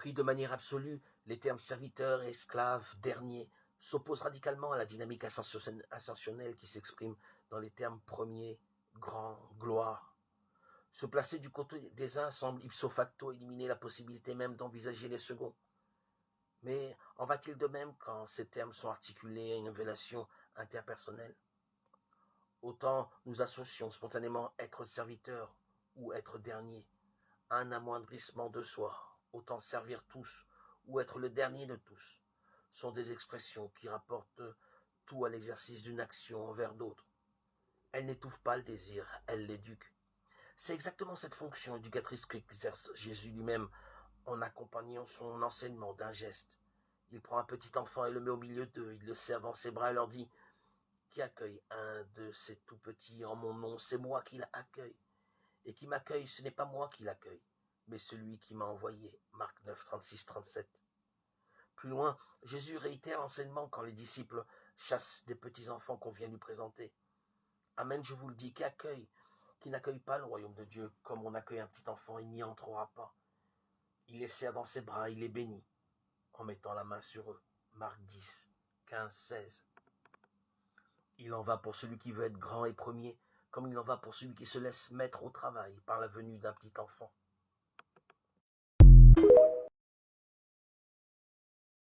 Pris de manière absolue, les termes serviteur et esclave, dernier, s'opposent radicalement à la dynamique ascensionnelle qui s'exprime dans les termes premier, grand, gloire. Se placer du côté des uns semble ipso facto éliminer la possibilité même d'envisager les seconds. Mais en va-t-il de même quand ces termes sont articulés à une relation interpersonnelle? Autant nous associons spontanément être serviteur ou être dernier à un amoindrissement de soi, autant servir tous ou être le dernier de tous, sont des expressions qui rapportent tout à l'exercice d'une action envers d'autres. Elles n'étouffent pas le désir, elles l'éduquent. C'est exactement cette fonction éducatrice qu'exerce Jésus lui-même en accompagnant son enseignement d'un geste. Il prend un petit enfant et le met au milieu d'eux, il le serre dans ses bras et leur dit « Qui accueille un de ces tout petits en mon nom, c'est moi qui l'accueille. Et qui m'accueille, ce n'est pas moi qui l'accueille, mais celui qui m'a envoyé. » Marc 9, 36, 37. Plus loin, Jésus réitère l'enseignement quand les disciples chassent des petits enfants qu'on vient lui présenter. « Amen, je vous le dis, qui n'accueille pas le royaume de Dieu comme on accueille un petit enfant, il n'y entrera pas. Il les serre dans ses bras, il les bénit, en mettant la main sur eux. » Marc 10, 15, 16. Il en va pour celui qui veut être grand et premier, comme il en va pour celui qui se laisse mettre au travail par la venue d'un petit enfant.